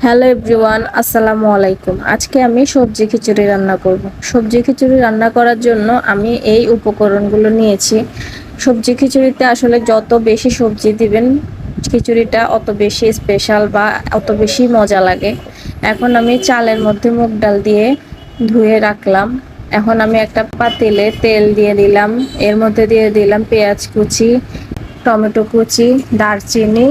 Hello everyone, আসসালামু আলাইকুম। আজকে আমি সবজি খিচুড়ি রান্না করব। সবজি খিচুড়ি রান্না করার জন্য আমি এই উপকরণগুলো নিয়েছি। সবজি খিচুড়িতে আসলে যত বেশি সবজি দিবেন খিচুড়িটা অত বেশি স্পেশাল বা অত বেশি মজা লাগে। এখন আমি চালের মধ্যে মুগ ডাল দিয়ে ধুয়ে রাখলাম। এখন আমি একটা পাতিলে তেল দিয়ে দিলাম, এর মধ্যে দিয়ে দিলাম পেঁয়াজ কুচি, টমেটো কুচি, দারচিনি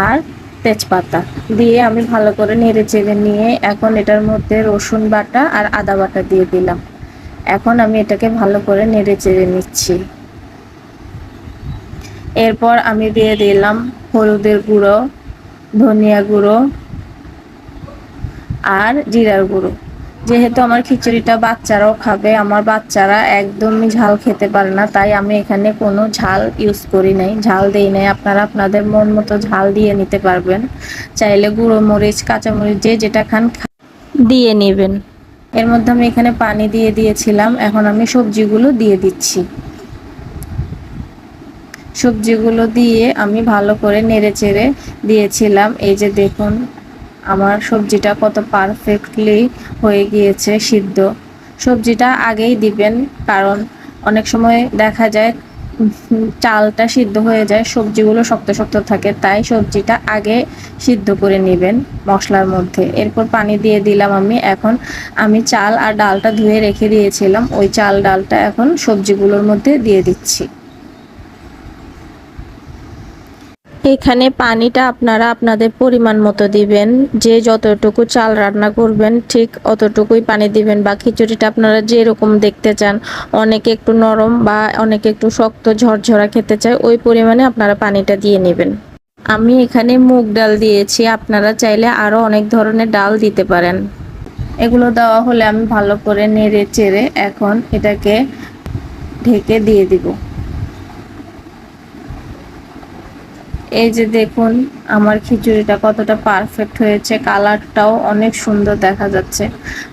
আর তেজপাতা দিয়ে আমি ভালো করে নেড়ে চেড়ে নিয়ে এখন এটার মধ্যে রসুন বাটা আর আদা বাটা দিয়ে দিলাম। এখন আমি এটাকে ভালো করে নেড়ে চেড়ে নিচ্ছি। এরপর আমি দিয়ে দিলাম হলুদের গুঁড়ো, ধনিয়া গুঁড়ো আর জিরার গুঁড়ো। যেহেতু আমার খিচুড়িটা বাচ্চারাও খাবে, আমার বাচ্চারা একদমই ঝাল খেতে পারে না, তাই আমি এখানে কোনো ঝাল ইউজ করি নাই, ঝাল দেই নাই। আপনারা আপনাদের মন মতো ঝাল দিয়ে নিতে পারবেন। চাইলে গুঁড়ো মরিচ, কাঁচামরিচ যে যেটা খান দিয়ে নেবেন। এর মধ্যে আমি এখানে পানি দিয়ে দিয়েছিলাম। এখন আমি সবজিগুলো দিয়ে দিচ্ছি। সবজিগুলো দিয়ে আমি ভালো করে নেড়ে চেড়ে দিয়েছিলাম। এই যে দেখুন আমার সবজিটা কত পারফেক্টলি হয়ে গিয়েছে সিদ্ধ। সবজিটা আগেই দিবেন, কারণ অনেক সময় দেখা যায় চালটা সিদ্ধ হয়ে যায়, সবজিগুলো শক্ত শক্ত থাকে, তাই সবজিটা আগে সিদ্ধ করে নেবেন মশলার মধ্যে। এরপর পানি দিয়ে দিলাম আমি। এখন আমি চাল আর ডালটা ধুয়ে রেখে দিয়েছিলাম, ওই চাল ডালটা এখন সবজিগুলোর মধ্যে দিয়ে দিচ্ছি। এখানে পানিটা আপনারা আপনাদের পরিমাণ মতো দিবেন। যে যতটুকু চাল রান্না করবেন ঠিক অতটুকুই পানি দিবেন, বা খিচুড়িটা আপনারা যেরকম দেখতে চান, অনেকে একটু নরম বা অনেকে একটু শক্ত ঝরঝরা খেতে চায়, ওই পরিমাণে আপনারা পানিটা দিয়ে নেবেন। আমি এখানে মুগ ডাল দিয়েছি, আপনারা চাইলে আরও অনেক ধরনের ডাল দিতে পারেন। এগুলো দেওয়া হলে আমি ভালো করে নেড়ে চেড়ে এখন এটাকে ঢেকে দিয়ে দিব। এই যে দেখুন আমার খিচুড়িটা কতটা পারফেক্ট হয়েছে, কালারটাও অনেক সুন্দর দেখা যাচ্ছে।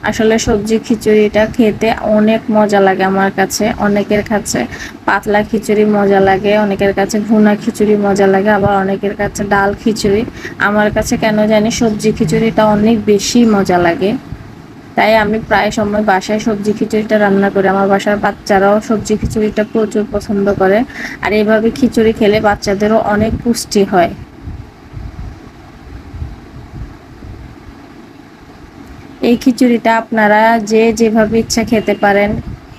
আসলে সবজি খিচুড়িটা খেতে অনেক মজা লাগে আমার কাছে। অনেকের কাছে পাতলা খিচুড়ি মজা লাগে, অনেকের কাছে ভুনা খিচুড়ি মজা লাগে, আবার অনেকের কাছে ডাল খিচুড়ি। আমার কাছে কেন জানি সবজি খিচুড়িটা অনেক বেশি মজা লাগে, তাই আমি প্রায় সময় বাসায় সবজি খিচুড়িটা রান্না করি। আমার বাসার বাচ্চারাও সবজি খিচুড়িটা প্রচুর পছন্দ করে, আর এইভাবে খিচুড়ি খেলে বাচ্চাদেরও অনেক পুষ্টি হয়। এই খিচুড়িটা আপনারা যে যেভাবে ইচ্ছা খেতে পারেন।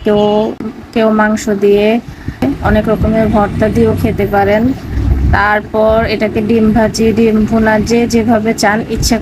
কেউ কেউ মাংস দিয়ে, অনেক রকমের ভর্তা দিয়েও খেতে পারেন। তারপর এটাকে ডিম ভাজি, ডিম ভুনা যে যেভাবে চান ইচ্ছা